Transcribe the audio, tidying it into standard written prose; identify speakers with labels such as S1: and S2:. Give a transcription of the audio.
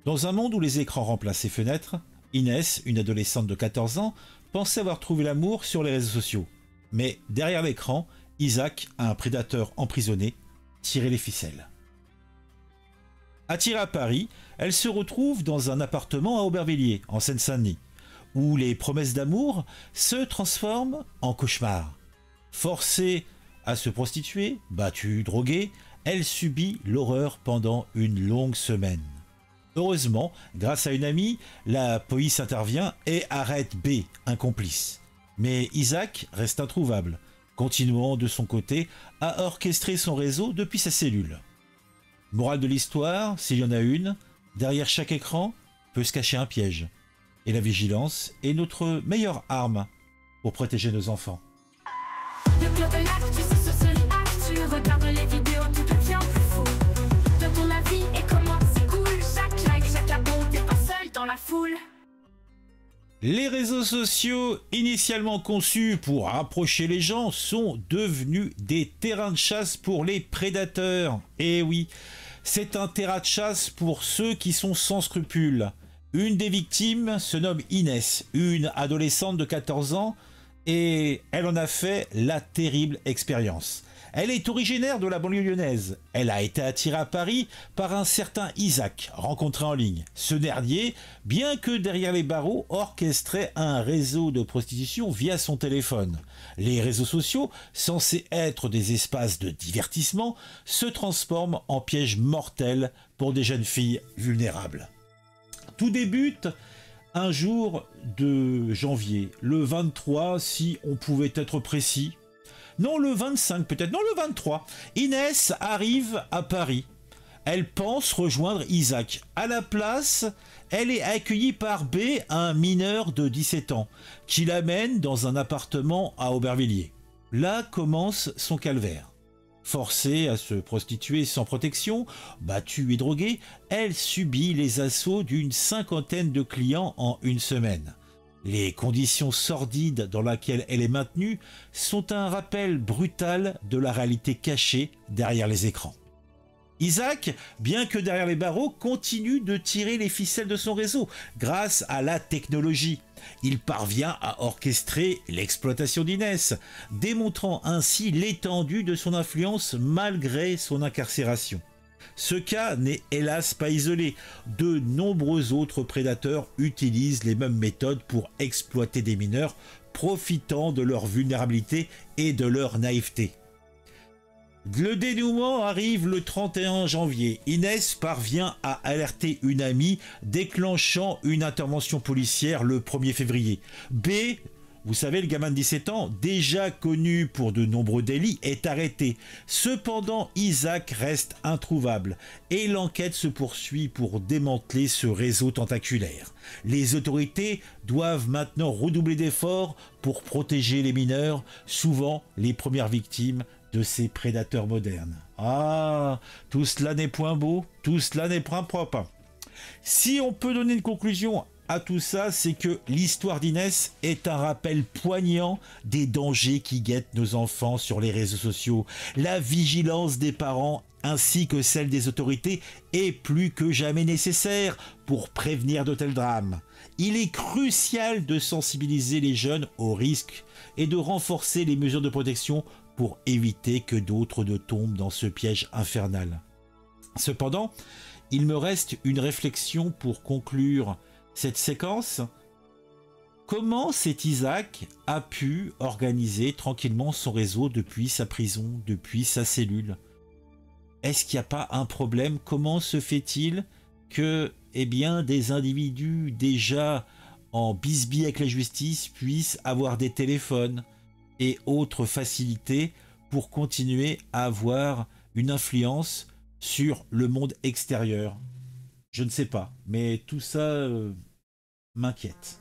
S1: Dans un monde où les écrans remplacent les fenêtres, Inès, une adolescente de 14 ans, pensait avoir trouvé l'amour sur les réseaux sociaux. Mais derrière l'écran, Isaac, un prédateur emprisonné, tirait les ficelles. Attirée à Paris, elle se retrouve dans un appartement à Aubervilliers, en Seine-Saint-Denis, où les promesses d'amour se transforment en cauchemars. Forcée à se prostituer, battue, droguée, elle subit l'horreur pendant une longue semaine. Heureusement, grâce à une amie, la police intervient et arrête B, un complice. Mais Isaac reste introuvable, continuant de son côté à orchestrer son réseau depuis sa cellule. Morale de l'histoire, s'il y en a une, derrière chaque écran peut se cacher un piège. Et la vigilance est notre meilleure arme pour protéger nos enfants.
S2: Le club de l'actu, c'est sur Actu. Regarde les vidéos, tout devient plus fou. De ton avis et comment c'est cool. Chaque like, chaque abon, t'es pas seul dans la foule.
S1: Les réseaux sociaux, initialement conçus pour rapprocher les gens, sont devenus des terrains de chasse pour les prédateurs. Et oui, c'est un terrain de chasse pour ceux qui sont sans scrupules. Une des victimes se nomme Inès, une adolescente de 14 ans, et elle en a fait la terrible expérience. Elle est originaire de la banlieue lyonnaise. Elle a été attirée à Paris par un certain Isaac, rencontré en ligne. Ce dernier, bien que derrière les barreaux, orchestrait un réseau de prostitution via son téléphone. Les réseaux sociaux, censés être des espaces de divertissement, se transforment en pièges mortels pour des jeunes filles vulnérables. Tout débute un jour de janvier, le 23 si on pouvait être précis. Non, le 25 peut-être, non le 23. Inès arrive à Paris. Elle pense rejoindre Isaac. À la place, elle est accueillie par B, un mineur de 17 ans, qui l'amène dans un appartement à Aubervilliers. Là commence son calvaire. Forcée à se prostituer sans protection, battue et droguée, elle subit les assauts d'une cinquantaine de clients en une semaine. Les conditions sordides dans lesquelles elle est maintenue sont un rappel brutal de la réalité cachée derrière les écrans. Isaac, bien que derrière les barreaux, continue de tirer les ficelles de son réseau grâce à la technologie. Il parvient à orchestrer l'exploitation d'Inès, démontrant ainsi l'étendue de son influence malgré son incarcération. Ce cas n'est hélas pas isolé. De nombreux autres prédateurs utilisent les mêmes méthodes pour exploiter des mineurs, profitant de leur vulnérabilité et de leur naïveté. Le dénouement arrive le 31 janvier. Inès parvient à alerter une amie, déclenchant une intervention policière le 1er février. B, vous savez, le gamin de 17 ans, déjà connu pour de nombreux délits, est arrêté. Cependant, Isaac reste introuvable et l'enquête se poursuit pour démanteler ce réseau tentaculaire. Les autorités doivent maintenant redoubler d'efforts pour protéger les mineurs, souvent les premières victimes de ces prédateurs modernes. Ah, tout cela n'est point beau, tout cela n'est point propre. Si on peut donner une conclusion à tout ça, c'est que l'histoire d'Inès est un rappel poignant des dangers qui guettent nos enfants sur les réseaux sociaux. La vigilance des parents ainsi que celle des autorités est plus que jamais nécessaire pour prévenir de tels drames. Il est crucial de sensibiliser les jeunes aux risques et de renforcer les mesures de protection pour éviter que d'autres ne tombent dans ce piège infernal. Cependant, il me reste une réflexion pour conclure cette séquence. Comment cet Isaac a pu organiser tranquillement son réseau depuis sa prison, depuis sa cellule? Est-ce qu'il n'y a pas un problème? Comment se fait-il que des individus déjà en bisbille avec la justice puissent avoir des téléphones et autres facilités pour continuer à avoir une influence sur le monde extérieur? Je ne sais pas, mais tout ça m'inquiète.